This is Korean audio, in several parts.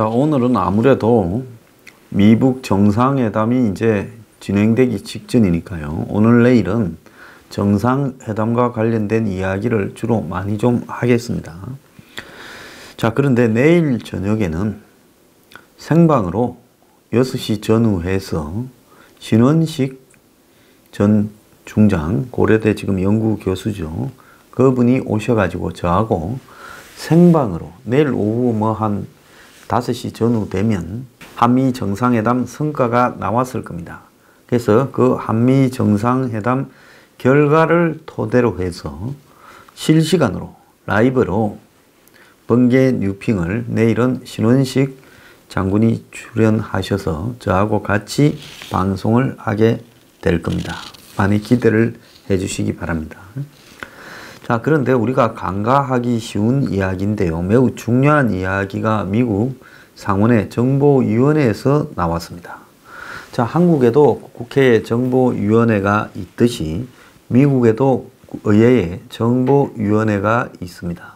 자, 오늘은 아무래도 미북 정상회담이 이제 진행되기 직전이니까요. 오늘 내일은 정상회담과 관련된 이야기를 주로 많이 좀 하겠습니다. 자, 그런데 내일 저녁에는 생방으로 6시 전후해서 신원식 전 중장, 고려대 지금 연구 교수죠. 그분이 오셔가지고 저하고 생방으로 내일 오후 한 5시 전후 되면 한미 정상회담 성과가 나왔을 겁니다. 그래서 그 한미 정상회담 결과를 토대로 해서 실시간으로 라이브로 번개 뉴핑을 내일은 신원식 장군이 출연하셔서 저하고 같이 방송을 하게 될 겁니다. 많이 기대를 해 주시기 바랍니다. 자, 그런데 우리가 간과하기 쉬운 이야기인데요. 매우 중요한 이야기가 미국 상원의 정보위원회에서 나왔습니다. 자, 한국에도 국회에 정보위원회가 있듯이 미국에도 의회에 정보위원회가 있습니다.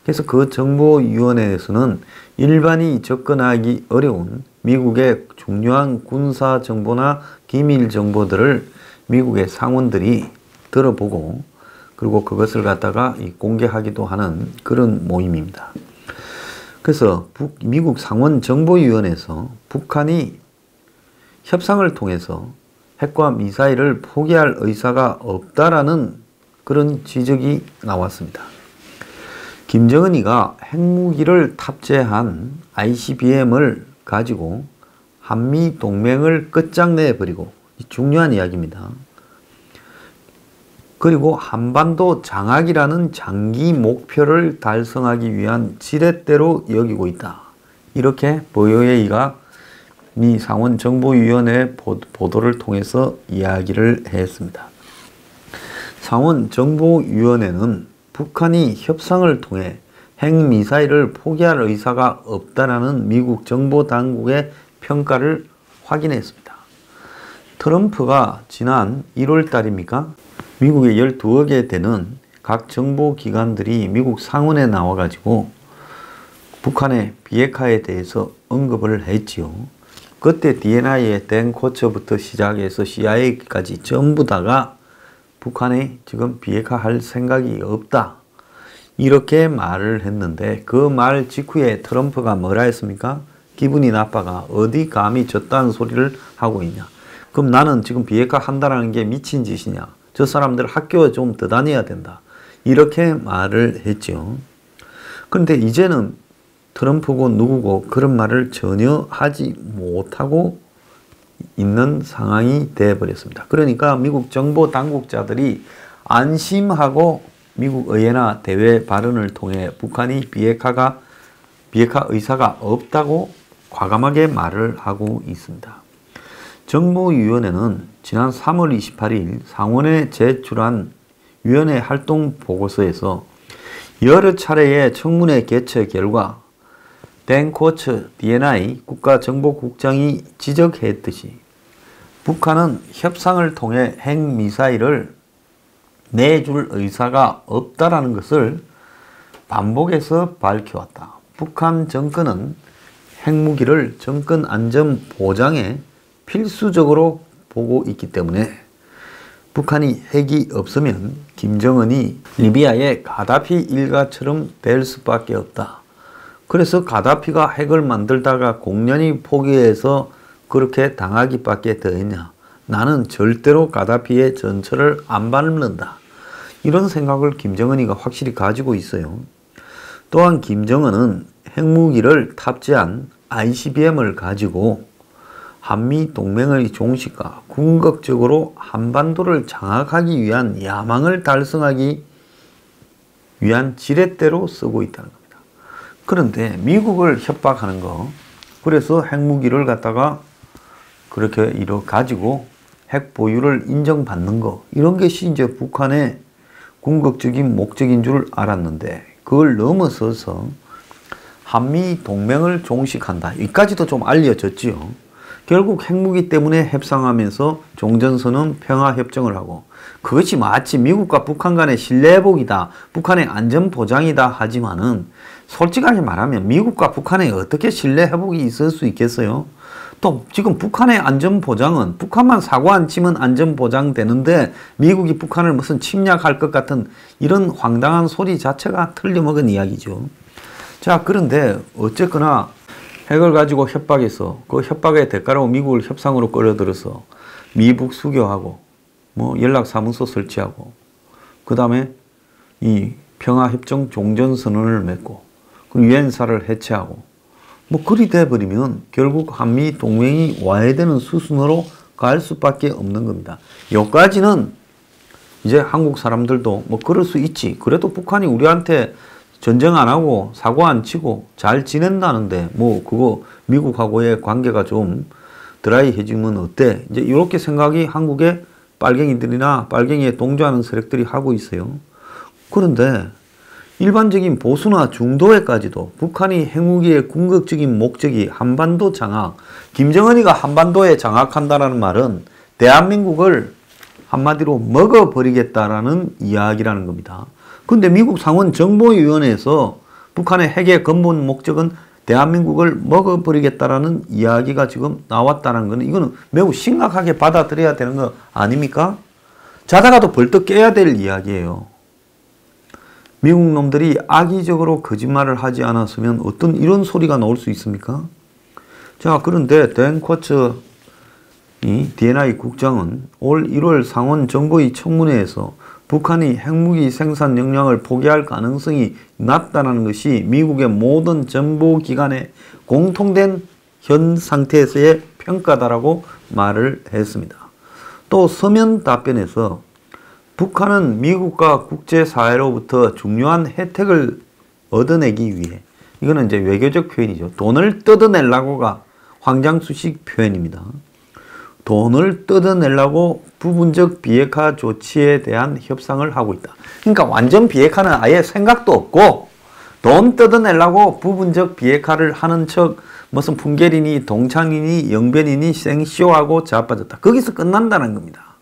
그래서 그 정보위원회에서는 일반이 접근하기 어려운 미국의 중요한 군사 정보나 기밀 정보들을 미국의 상원들이 들어보고 그리고 그것을 갖다가 공개하기도 하는 그런 모임입니다. 그래서 미국 상원 정보위원회에서 북한이 협상을 통해서 핵과 미사일을 포기할 의사가 없다라는 그런 지적이 나왔습니다. 김정은이가 핵무기를 탑재한 ICBM을 가지고 한미 동맹을 끝장내버리고, 중요한 이야기입니다. 그리고 한반도 장악이라는 장기 목표를 달성하기 위한 지렛대로 여기고 있다. 이렇게 보요에이가 미 상원 정보위원회 보도를 통해서 이야기를 했습니다. 상원 정보위원회는 북한이 협상을 통해 핵미사일을 포기할 의사가 없다라는 미국 정보당국의 평가를 확인했습니다. 트럼프가 지난 1월 달입니까? 미국의 12개 되는 각 정보기관들이 미국 상원에 나와가지고 북한의 비핵화에 대해서 언급을 했지요. 그때 DNI의 댄 코처부터 시작해서 CIA까지 전부 다가 북한이 지금 비핵화할 생각이 없다. 이렇게 말을 했는데 그 말 직후에 트럼프가 뭐라 했습니까? 기분이 나빠가 어디 감히 저딴 소리를 하고 있냐. 그럼 나는 지금 비핵화 한다는 게 미친 짓이냐. 저 사람들 학교에 좀 더 다녀야 된다. 이렇게 말을 했죠. 그런데 이제는 트럼프고 누구고 그런 말을 전혀 하지 못하고 있는 상황이 되어버렸습니다. 그러니까 미국 정보 당국자들이 안심하고 미국 의회나 대회 발언을 통해 북한이 비핵화 의사가 없다고 과감하게 말을 하고 있습니다. 정보위원회는 지난 3월 28일 상원에 제출한 위원회 활동 보고서에서 여러 차례의 청문회 개최 결과 댄 코처 DNI 국가정보국장이 지적했듯이 북한은 협상을 통해 핵미사일을 내줄 의사가 없다라는 것을 반복해서 밝혀왔다. 북한 정권은 핵무기를 정권 안전 보장에 필수적으로 보고 있기 때문에 북한이 핵이 없으면 김정은이 리비아의 가다피 일가처럼 될 수밖에 없다. 그래서 가다피가 핵을 만들다가 공연히 포기해서 그렇게 당하기밖에 더했냐. 나는 절대로 가다피의 전철을 안 밟는다. 이런 생각을 김정은이가 확실히 가지고 있어요. 또한 김정은은 핵무기를 탑재한 ICBM을 가지고 한미 동맹의 종식과 궁극적으로 한반도를 장악하기 위한 야망을 달성하기 위한 지렛대로 쓰고 있다는 겁니다. 그런데 미국을 협박하는 거, 그래서 핵무기를 갖다가 그렇게 가지고 핵 보유를 인정받는 거, 이런 것이 이제 북한의 궁극적인 목적인 줄 알았는데 그걸 넘어서서 한미 동맹을 종식한다. 여기까지도 좀 알려졌지요. 결국 핵무기 때문에 협상하면서 종전선언 평화협정을 하고 그것이 마치 미국과 북한 간의 신뢰회복이다, 북한의 안전보장이다 하지만은 솔직하게 말하면 미국과 북한에 어떻게 신뢰회복이 있을 수 있겠어요? 또 지금 북한의 안전보장은 북한만 사고 안 치면 안전보장되는데 미국이 북한을 무슨 침략할 것 같은 이런 황당한 소리 자체가 틀려먹은 이야기죠. 자, 그런데 어쨌거나 핵을 가지고 협박해서 그 협박의 대가로 미국을 협상으로 끌어들여서 미북 수교하고 뭐 연락사무소 설치하고 그 다음에 이 평화협정 종전선언을 맺고 그 유엔사를 해체하고 뭐 그리 돼버리면 결국 한미 동맹이 와야 되는 수순으로 갈 수밖에 없는 겁니다. 여기까지는 이제 한국 사람들도 뭐 그럴 수 있지. 그래도 북한이 우리한테 전쟁 안 하고 사고 안 치고 잘 지낸다는데 뭐 그거 미국하고의 관계가 좀 드라이해지면 어때? 이제 이렇게 생각이 한국의 빨갱이들이나 빨갱이에 동조하는 세력들이 하고 있어요. 그런데 일반적인 보수나 중도에까지도 북한이 핵무기의 궁극적인 목적이 한반도 장악, 김정은이가 한반도에 장악한다는 말은 대한민국을 한마디로 먹어버리겠다라는 이야기라는 겁니다. 근데 미국 상원 정보위원회에서 북한의 핵의 근본 목적은 대한민국을 먹어버리겠다라는 이야기가 지금 나왔다는 것은 이거는 매우 심각하게 받아들여야 되는 거 아닙니까? 자다가도 벌떡 깨야 될 이야기예요. 미국 놈들이 악의적으로 거짓말을 하지 않았으면 어떤 이런 소리가 나올 수 있습니까? 자, 그런데 댄 쿼츠 D&I 국장은 올 1월 상원 정보위 청문회에서 북한이 핵무기 생산 역량을 포기할 가능성이 낮다는 것이 미국의 모든 정보기관의 공통된 현 상태에서의 평가다라고 말을 했습니다. 또 서면 답변에서 북한은 미국과 국제사회로부터 중요한 혜택을 얻어내기 위해, 이거는 이제 외교적 표현이죠. 돈을 뜯어내려고가 황장수식 표현입니다. 돈을 뜯어내려고 부분적 비핵화 조치에 대한 협상을 하고 있다. 그러니까 완전 비핵화는 아예 생각도 없고 돈 뜯어내려고 부분적 비핵화를 하는 척 무슨 풍계리니 동창이니 영변이니 생쇼하고 자빠졌다. 거기서 끝난다는 겁니다.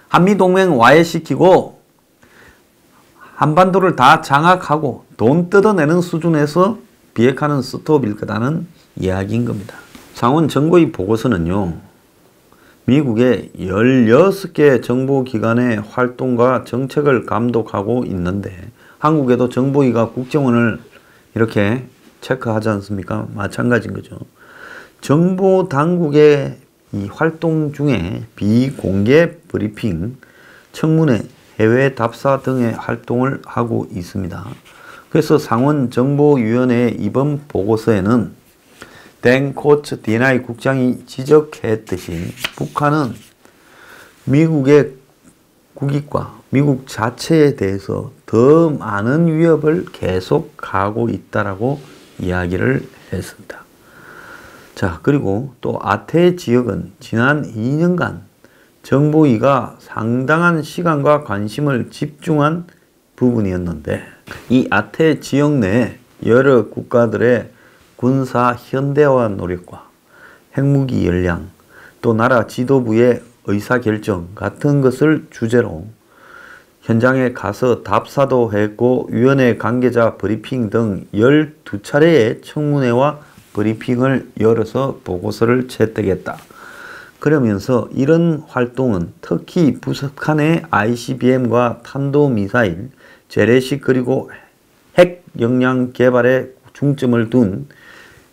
한미동맹 와해시키고 한반도를 다 장악하고 돈 뜯어내는 수준에서 비핵화는 스톱일 거다는 이야기인 겁니다. 상원 정보위 보고서는요, 미국의 16개 정보기관의 활동과 정책을 감독하고 있는데 한국에도 정보위가 국정원을 이렇게 체크하지 않습니까? 마찬가지인 거죠. 정보당국의 이 활동 중에 비공개 브리핑, 청문회, 해외 답사 등의 활동을 하고 있습니다. 그래서 상원정보위원회의 이번 보고서에는 댄 쿼츠 D&I 국장이 지적했듯이 북한은 미국의 국익과 미국 자체에 대해서 더 많은 위협을 계속 가하고 있다라고 이야기를 했습니다. 자, 그리고 또 아태 지역은 지난 2년간 정보위가 상당한 시간과 관심을 집중한 부분이었는데 이 아태 지역 내 여러 국가들의 군사 현대화 노력과 핵무기 열량, 또 나라 지도부의 의사결정 같은 것을 주제로 현장에 가서 답사도 했고 위원회 관계자 브리핑 등 12차례의 청문회와 브리핑을 열어서 보고서를 채택했다. 그러면서 이런 활동은 특히 북한의 ICBM과 탄도미사일, 재래식 그리고 핵 역량 개발에 중점을 둔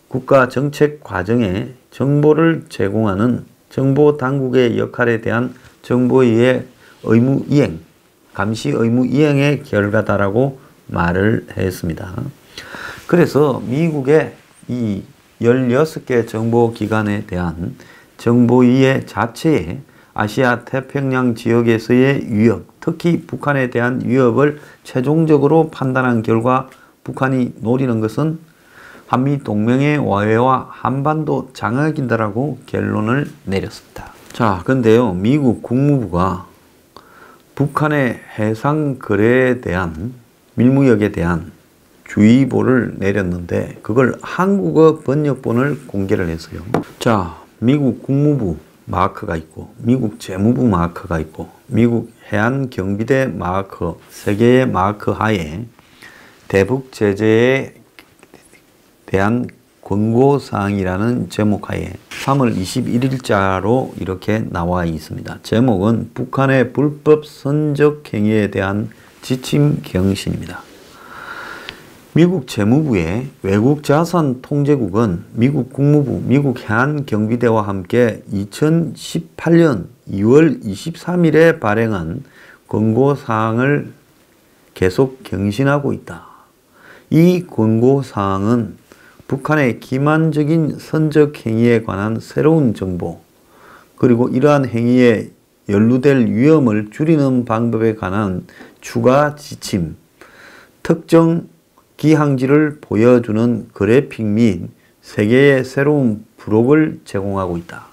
국가 정책 과정에 정보를 제공하는 정보당국의 역할에 대한 정보위의 의무 이행, 감시 의무 이행의 결과다라고 말을 했습니다. 그래서 미국의 이 16개 정보기관에 대한 정보위의 자체의 아시아 태평양 지역에서의 위협, 특히 북한에 대한 위협을 최종적으로 판단한 결과 북한이 노리는 것은 한미 동맹의 와해와 한반도 장악이다라고 결론을 내렸습니다. 자, 근데요, 미국 국무부가 북한의 해상 거래에 대한 밀무역에 대한 주의보를 내렸는데 그걸 한국어 번역본을 공개를 했어요. 자, 미국 국무부 마크가 있고 미국 재무부 마크가 있고 미국 해안경비대 마크, 세 개의 마크 하에 대북 제재에 대한 권고사항이라는 제목하에 3월 21일자로 이렇게 나와 있습니다. 제목은 북한의 불법 선적 행위에 대한 지침 경신입니다. 미국 재무부의 외국자산통제국은 미국 국무부, 미국 해안경비대와 함께 2018년 2월 23일에 발행한 권고사항을 계속 경신하고 있다. 이 권고사항은 북한의 기만적인 선적 행위에 관한 새로운 정보, 그리고 이러한 행위에 연루될 위험을 줄이는 방법에 관한 추가 지침, 특정 기항지를 보여주는 그래픽 및 3개의 새로운 부록을 제공하고 있다.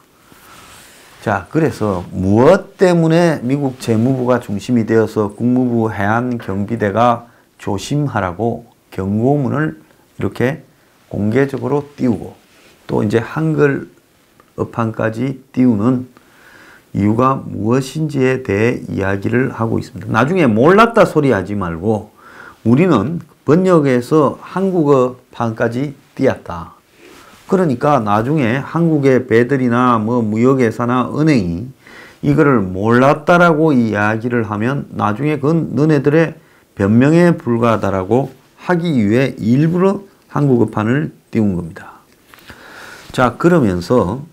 자, 그래서 무엇 때문에 미국 재무부가 중심이 되어서 국무부 해안경비대가 조심하라고 경고문을 이렇게 공개적으로 띄우고 또 이제 한글 어판까지 띄우는 이유가 무엇인지에 대해 이야기를 하고 있습니다. 나중에 몰랐다 소리 하지 말고 우리는 번역에서 한국어판까지 띄었다. 그러니까 나중에 한국의 배들이나 뭐 무역회사나 은행이 이거를 몰랐다라고 이야기를 하면 나중에 그건 너네들의 변명에 불과하다라고 하기 위해 일부러 한국어판을 띄운 겁니다. 자, 그러면서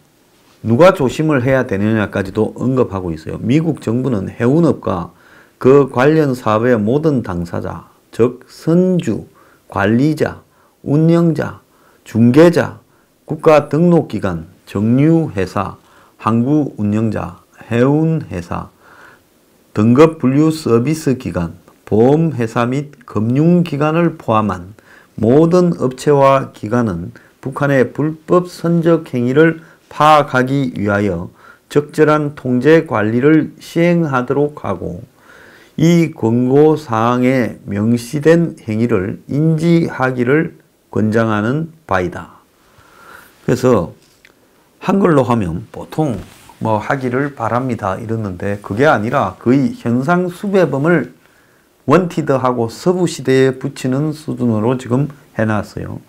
누가 조심을 해야 되느냐까지도 언급하고 있어요. 미국 정부는 해운업과 그 관련 사업의 모든 당사자, 즉 선주, 관리자, 운영자, 중개자, 국가등록기관, 정유회사, 항구운영자, 해운회사, 등급분류 서비스기관, 보험회사 및 금융기관을 포함한 모든 업체와 기관은 북한의 불법 선적 행위를 파악하기 위하여 적절한 통제 관리를 시행하도록 하고 이 권고사항에 명시된 행위를 인지하기를 권장하는 바이다. 그래서 한글로 하면 보통 뭐 하기를 바랍니다 이러는데 그게 아니라 거의 현상 수배범을 원티드하고 서부시대에 붙이는 수준으로 지금 해놨어요.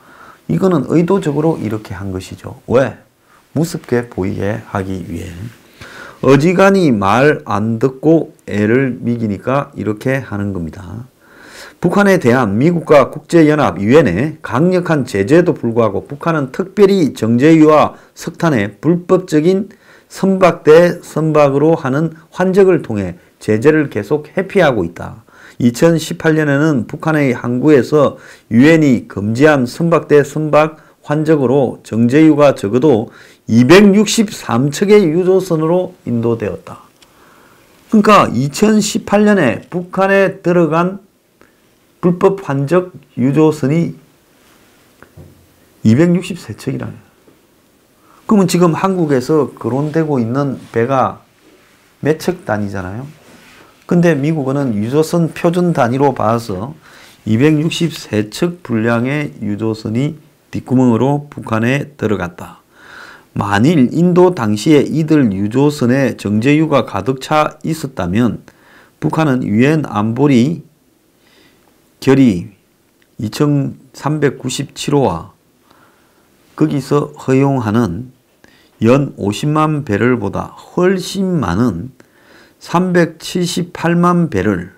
이거는 의도적으로 이렇게 한 것이죠. 왜? 무섭게 보이게 하기 위해. 어지간히 말 안 듣고 애를 미기니까 이렇게 하는 겁니다. 북한에 대한 미국과 국제연합 유엔의 강력한 제재에도 불구하고 북한은 특별히 정제유와 석탄의 불법적인 선박대 선박으로 하는 환적을 통해 제재를 계속 회피하고 있다. 2018년에는 북한의 항구에서 유엔이 금지한 선박대 선박 환적으로 정제유가 적어도 263척의 유조선으로 인도되었다. 그러니까 2018년에 북한에 들어간 불법 환적 유조선이 263척이라요. 그러면 지금 한국에서 거론되고 있는 배가 몇 척 단위잖아요. 근데 미국은 유조선 표준 단위로 봐서 263척 분량의 유조선이 뒷구멍으로 북한에 들어갔다. 만일 인도 당시에 이들 유조선에 정제유가 가득 차 있었다면 북한은 유엔 안보리 결의 2397호와 거기서 허용하는 연 50만 배럴보다 훨씬 많은 378만 배럴,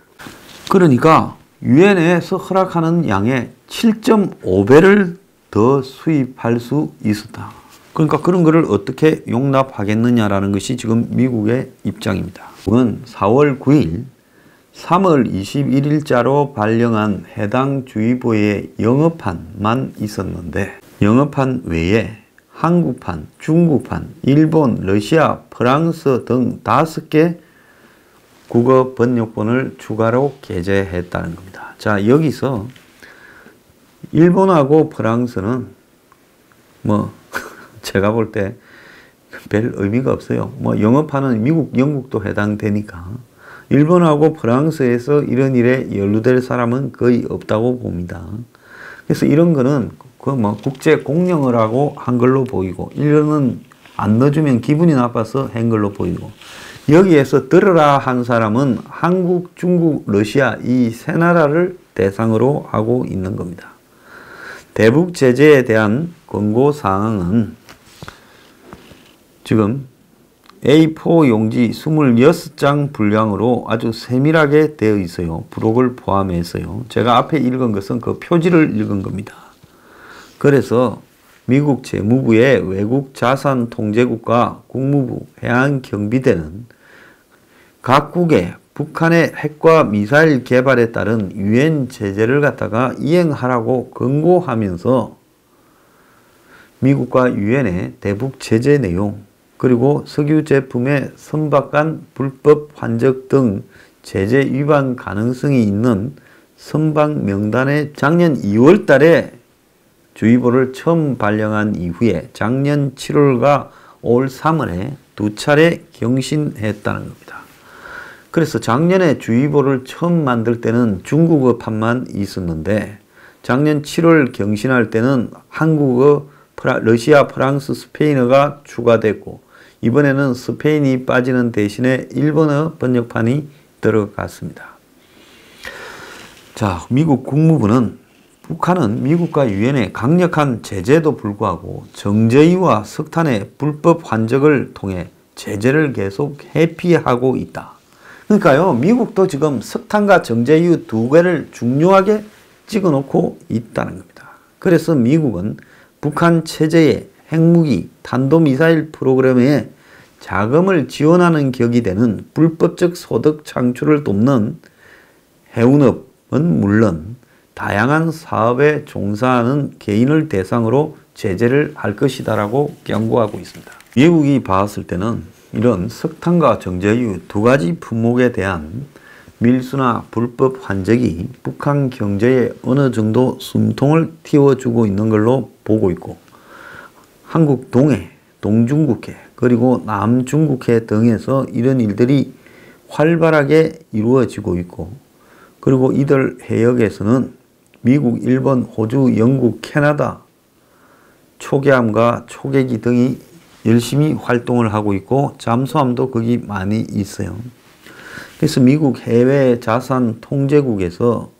그러니까 유엔에서 허락하는 양의 7.5배를 더 수입할 수 있었다. 그러니까 그런 거를 어떻게 용납하겠느냐라는 것이 지금 미국의 입장입니다. 미국은 4월 9일 3월 21일자로 발령한 해당 주의보의 영어판만 있었는데 영어판 외에 한국판, 중국판, 일본, 러시아, 프랑스 등 5개 국어 번역본을 추가로 게재했다는 겁니다. 자, 여기서 일본하고 프랑스는 뭐 제가 볼 때 별 의미가 없어요. 뭐 영어판은 미국, 영국도 해당되니까 일본하고 프랑스에서 이런 일에 연루될 사람은 거의 없다고 봅니다. 그래서 이런 거는 그 뭐 국제 공용어라고 한글로 보이고 이거는 안 넣어주면 기분이 나빠서 한 걸로 보이고, 여기에서 들어라 한 사람은 한국, 중국, 러시아 이 세 나라를 대상으로 하고 있는 겁니다. 대북 제재에 대한 권고 사항은 지금 A4 용지 26장 분량으로 아주 세밀하게 되어 있어요. 부록을 포함해서요. 제가 앞에 읽은 것은 그 표지를 읽은 겁니다. 그래서 미국 재무부의 외국 자산 통제국과 국무부, 해안경비대는 각국의 북한의 핵과 미사일 개발에 따른 유엔 제재를 갖다가 이행하라고 권고하면서 미국과 유엔의 대북 제재 내용, 그리고 석유 제품의 선박간 불법 환적 등 제재 위반 가능성이 있는 선박 명단에 작년 2월 달에 주의보를 처음 발령한 이후에 작년 7월과 올 3월에 두 차례 경신했다는 겁니다. 그래서 작년에 주의보를 처음 만들 때는 중국어판만 있었는데 작년 7월 경신할 때는 한국어, 러시아, 프랑스, 스페인어가 추가됐고 이번에는 스페인이 빠지는 대신에 일본어 번역판이 들어갔습니다. 자, 미국 국무부는 북한은 미국과 유엔의 강력한 제재에도 불구하고 정제유와 석탄의 불법 환적을 통해 제재를 계속 회피하고 있다. 그러니까요, 미국도 지금 석탄과 정제유 두 개를 중요하게 찍어놓고 있다는 겁니다. 그래서 미국은 북한 체제의 핵무기, 탄도미사일 프로그램에 자금을 지원하는 격이 되는 불법적 소득 창출을 돕는 해운업은 물론 다양한 사업에 종사하는 개인을 대상으로 제재를 할 것이다라고 경고하고 있습니다. 미국이 봤을 때는 이런 석탄과 정제유 두 가지 품목에 대한 밀수나 불법 환적이 북한 경제에 어느 정도 숨통을 틔워주고 있는 걸로 보고 있고 한국 동해, 동중국해, 그리고 남중국해 등에서 이런 일들이 활발하게 이루어지고 있고 그리고 이들 해역에서는 미국, 일본, 호주, 영국, 캐나다 초계함과 초계기 등이 열심히 활동을 하고 있고 잠수함도 거기 많이 있어요. 그래서 미국 해외 자산 통제국에서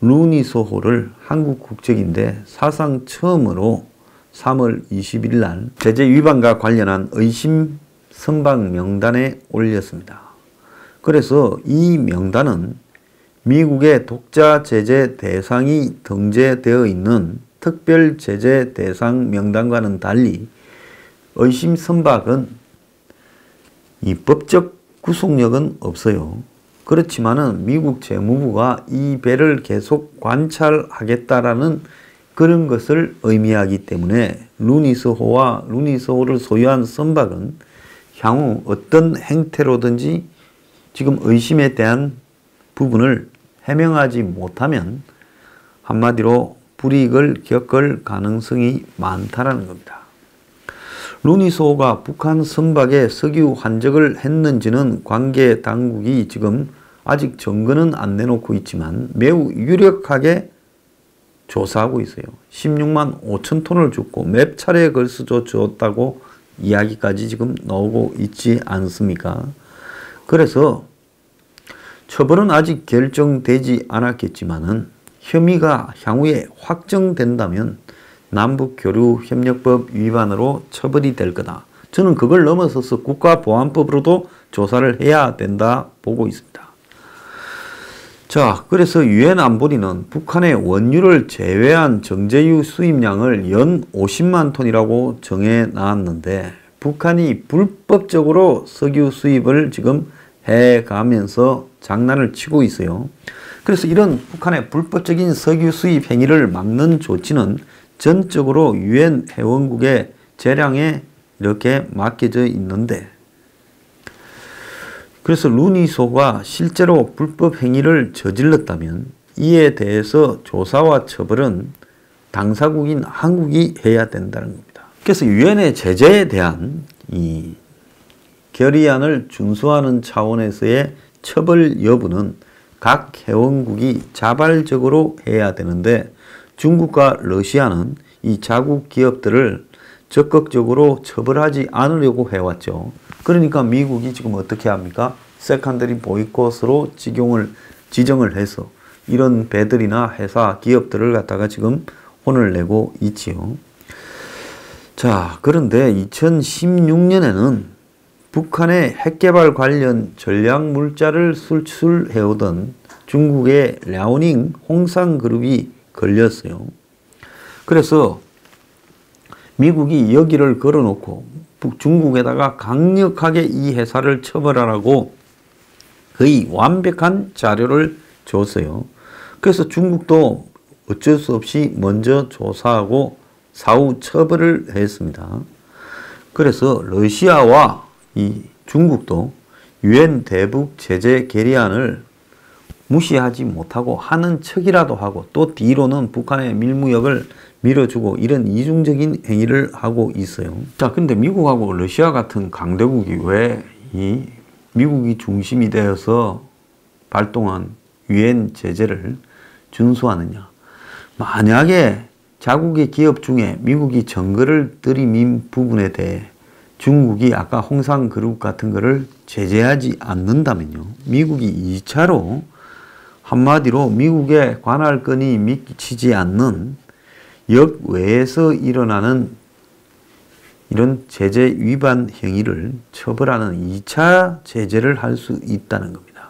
루니소호를 한국 국적인데 사상 처음으로 3월 20일 날 제재 위반과 관련한 의심 선박 명단에 올렸습니다. 그래서 이 명단은 미국의 독자 제재 대상이 등재되어 있는 특별 제재 대상 명단과는 달리 의심 선박은 이 법적 구속력은 없어요. 그렇지만은 미국 재무부가 이 배를 계속 관찰하겠다라는 그런 것을 의미하기 때문에 루니스호와 루니스호를 소유한 선박은 향후 어떤 행태로든지 지금 의심에 대한 부분을 해명하지 못하면 한마디로 불이익을 겪을 가능성이 많다라는 겁니다. 루니소호가 북한 선박에 석유 환적을 했는지는 관계 당국이 지금 아직 증거는 안 내놓고 있지만 매우 유력하게 조사하고 있어요. 16만 5천 톤을 줬고 몇 차례에 걸쳐 줬다고 이야기까지 지금 나오고 있지 않습니까? 그래서 처벌은 아직 결정되지 않았겠지만은 혐의가 향후에 확정된다면 남북교류협력법 위반으로 처벌이 될 거다. 저는 그걸 넘어서서 국가보안법으로도 조사를 해야 된다 보고 있습니다. 자, 그래서 유엔 안보리는 북한의 원유를 제외한 정제유 수입량을 연 50만 톤이라고 정해 놨는데 북한이 불법적으로 석유 수입을 지금 해가면서 장난을 치고 있어요. 그래서 이런 북한의 불법적인 석유 수입 행위를 막는 조치는 전적으로 유엔 회원국의 재량에 이렇게 맡겨져 있는데 그래서 루니소가 실제로 불법 행위를 저질렀다면 이에 대해서 조사와 처벌은 당사국인 한국이 해야 된다는 겁니다. 그래서 유엔의 제재에 대한 이 결의안을 준수하는 차원에서의 처벌 여부는 각 회원국이 자발적으로 해야 되는데 중국과 러시아는 이 자국 기업들을 적극적으로 처벌하지 않으려고 해왔죠. 그러니까 미국이 지금 어떻게 합니까? 세컨더리 보이콧으로 지정을 해서 이런 배들이나 회사, 기업들을 갖다가 지금 혼을 내고 있지요. 자, 그런데 2016년에는 북한의 핵개발 관련 전략물자를 수출해오던 중국의 랴오닝 홍상그룹이 걸렸어요. 그래서 미국이 여기를 걸어놓고 중국에다가 강력하게 이 회사를 처벌하라고 거의 완벽한 자료를 줬어요. 그래서 중국도 어쩔 수 없이 먼저 조사하고 사후 처벌을 했습니다. 그래서 러시아와 이 중국도 유엔 대북 제재 결의안을 무시하지 못하고 하는 척이라도 하고 또 뒤로는 북한의 밀무역을 밀어주고 이런 이중적인 행위를 하고 있어요. 자, 근데 미국하고 러시아 같은 강대국이 왜 이 미국이 중심이 되어서 발동한 유엔 제재를 준수하느냐? 만약에 자국의 기업 중에 미국이 정거를 들이민 부분에 대해 중국이 아까 홍상그룹 같은 거를 제재하지 않는다면요. 미국이 2차로 한마디로 미국에 관할 건이 미치지 않는 역외에서 일어나는 이런 제재 위반 행위를 처벌하는 2차 제재를 할 수 있다는 겁니다.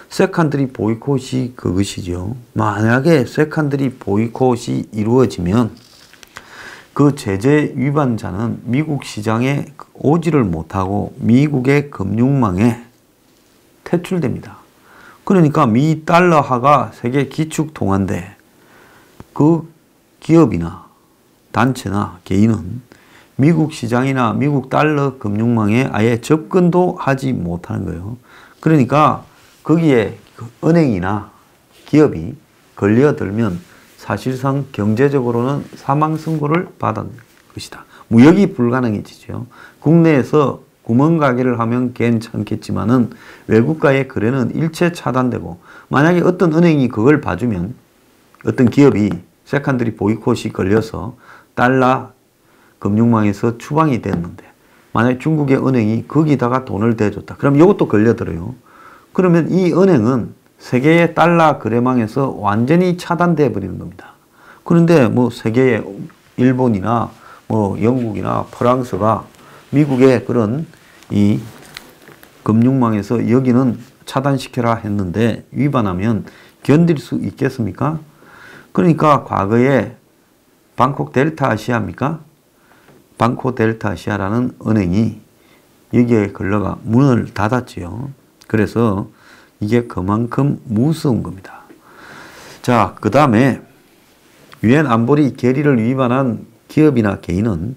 세컨더리 보이콧이 그것이죠. 만약에 세컨더리 보이콧이 이루어지면 그 제재 위반자는 미국 시장에 오지를 못하고 미국의 금융망에 퇴출됩니다. 그러니까 미 달러화가 세계 기축통화인데 그 기업이나 단체나 개인은 미국 시장이나 미국 달러 금융망에 아예 접근도 하지 못하는 거예요. 그러니까 거기에 그 은행이나 기업이 걸려들면 사실상 경제적으로는 사망 선고를 받은 것이다. 무역이 불가능해지죠. 국내에서 구멍가게를 하면 괜찮겠지만은 외국과의 거래는 일체 차단되고 만약에 어떤 은행이 그걸 봐주면 어떤 기업이 세컨더리 보이콧이 걸려서 달러 금융망에서 추방이 됐는데 만약에 중국의 은행이 거기다가 돈을 대줬다. 그럼 이것도 걸려들어요. 그러면 이 은행은 세계의 달러 거래망에서 완전히 차단돼 버리는 겁니다. 그런데 뭐 세계의 일본이나 뭐 영국이나 프랑스가 미국의 그런 이 금융망에서 여기는 차단시켜라 했는데 위반하면 견딜 수 있겠습니까? 그러니까 과거에 방콕 델타 아시아입니까? 방콕 델타 아시아라는 은행이 여기에 걸려가 문을 닫았지요. 그래서 이게 그만큼 무서운 겁니다. 자, 그 다음에 유엔 안보리 결의를 위반한 기업이나 개인은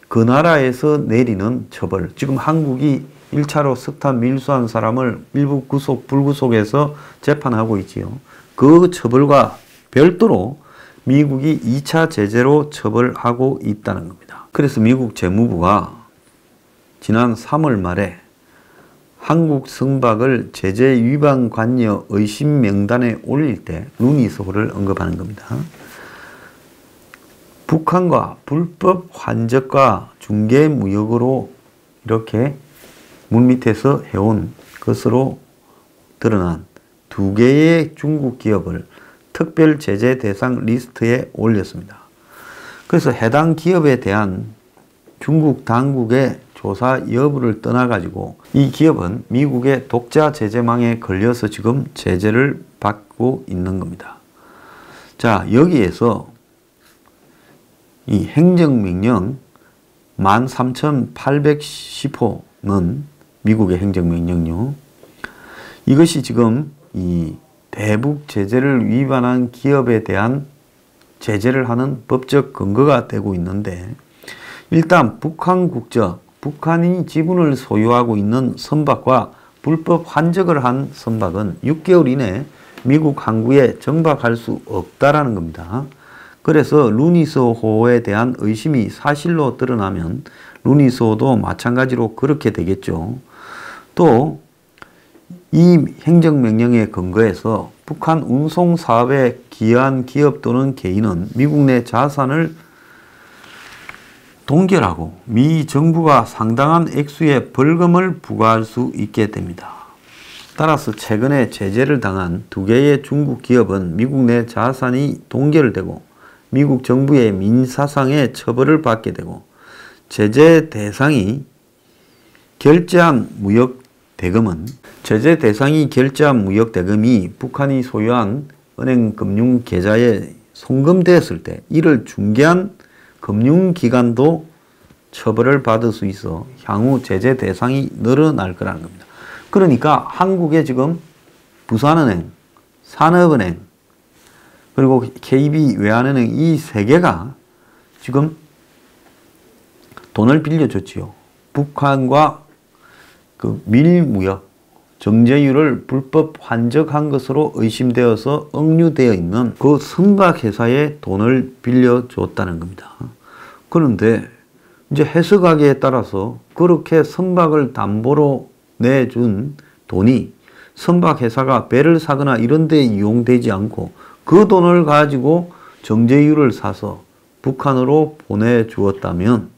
그 나라에서 내리는 처벌, 지금 한국이 1차로 석탄 밀수한 사람을 일부 구속, 불구속해서 재판하고 있지요. 그 처벌과 별도로 미국이 2차 제재로 처벌하고 있다는 겁니다. 그래서 미국 재무부가 지난 3월 말에 한국 승박을 제재 위반 관여 의심 명단에 올릴 때 루니소를 언급하는 겁니다. 북한과 불법 환적과 중개 무역으로 이렇게 물밑에서 해온 것으로 드러난 2개의 중국 기업을 특별 제재 대상 리스트에 올렸습니다. 그래서 해당 기업에 대한 중국 당국의 조사 여부를 떠나가지고 이 기업은 미국의 독자 제재망에 걸려서 지금 제재를 받고 있는 겁니다. 자, 여기에서 이 행정명령 13,810호는 미국의 행정명령요. 이것이 지금 이 대북 제재를 위반한 기업에 대한 제재를 하는 법적 근거가 되고 있는데 일단 북한 국적, 북한이 지분을 소유하고 있는 선박과 불법 환적을 한 선박은 6개월 이내 미국 항구에 정박할 수 없다라는 겁니다. 그래서 루니소호에 대한 의심이 사실로 드러나면 루니소호도 마찬가지로 그렇게 되겠죠. 또 이 행정명령에 근거해서 북한 운송사업에 기여한 기업 또는 개인은 미국 내 자산을 동결하고 미 정부가 상당한 액수의 벌금을 부과할 수 있게 됩니다. 따라서 최근에 제재를 당한 2개의 중국 기업은 미국 내 자산이 동결되고 미국 정부의 민사상의 처벌을 받게 되고 제재 대상이 결제한 무역 대금이 북한이 소유한 은행 금융 계좌에 송금되었을 때 이를 중개한 금융기관도 처벌을 받을 수 있어 향후 제재 대상이 늘어날 거라는 겁니다. 그러니까 한국의 지금 부산은행, 산업은행, 그리고 KB 외환은행 이 3개가 지금 돈을 빌려줬지요. 북한과 그 밀무역, 정제유를 불법 환적한 것으로 의심되어서 억류되어 있는 그 선박회사에 돈을 빌려줬다는 겁니다. 그런데 이제 해석하기에 따라서 그렇게 선박을 담보로 내준 돈이 선박회사가 배를 사거나 이런 데 이용되지 않고 그 돈을 가지고 정제유를 사서 북한으로 보내주었다면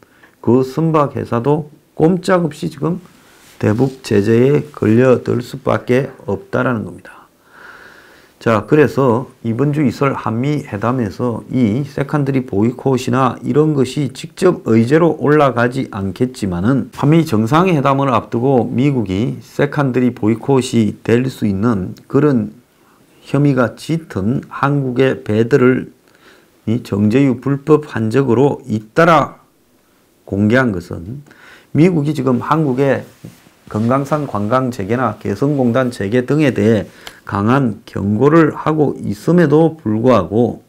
그 선박회사도 꼼짝없이 지금 대북 제재에 걸려들 수밖에 없다라는 겁니다. 자, 그래서 이번 주 있을 한미 회담에서 이 세컨드리 보이콧이나 이런 것이 직접 의제로 올라가지 않겠지만은 한미 정상회담을 앞두고 미국이 세컨드리 보이콧이 될 수 있는 그런 혐의가 짙은 한국의 배들을 이 정제유 불법 환적으로 잇따라 공개한 것은 미국이 지금 한국의 금강산 관광 재개나 개성공단 재개 등에 대해 강한 경고를 하고 있음에도 불구하고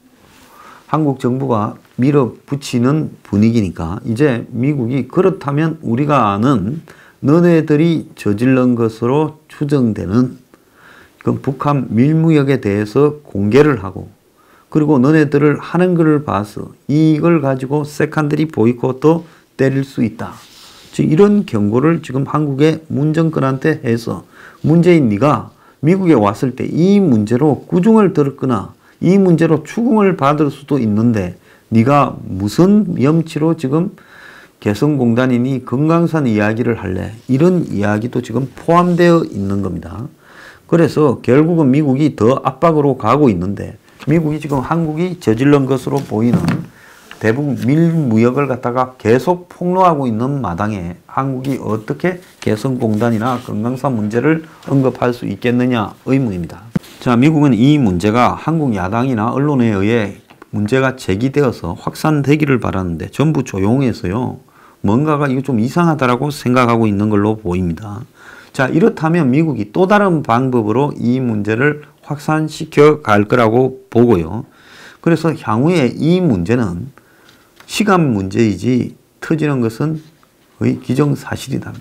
한국 정부가 밀어붙이는 분위기니까 이제 미국이 그렇다면 우리가 아는 너네들이 저질른 것으로 추정되는 그 북한 밀무역에 대해서 공개를 하고 그리고 너네들을 하는 것을 봐서 이걸 가지고 세컨드리 보이콧도 때릴 수 있다. 즉 이런 경고를 지금 한국의 문 정권한테 해서 문재인 네가 미국에 왔을 때 이 문제로 꾸중을 들었거나 이 문제로 추궁을 받을 수도 있는데 네가 무슨 염치로 지금 개성공단이니 금강산 이야기를 할래? 이런 이야기도 지금 포함되어 있는 겁니다. 그래서 결국은 미국이 더 압박으로 가고 있는데 미국이 지금 한국이 저질른 것으로 보이는 대북 밀무역을 갖다가 계속 폭로하고 있는 마당에 한국이 어떻게 개성공단이나 금강산 문제를 언급할 수 있겠느냐 의문입니다. 자, 미국은 이 문제가 한국 야당이나 언론에 의해 문제가 제기되어서 확산되기를 바라는데 전부 조용해서요. 뭔가가 이거 좀 이상하다라고 생각하고 있는 걸로 보입니다. 자, 이렇다면 미국이 또 다른 방법으로 이 문제를 확산시켜 갈 거라고 보고요. 그래서 향후에 이 문제는 시간 문제이지 터지는 것은 거의 기정사실이다.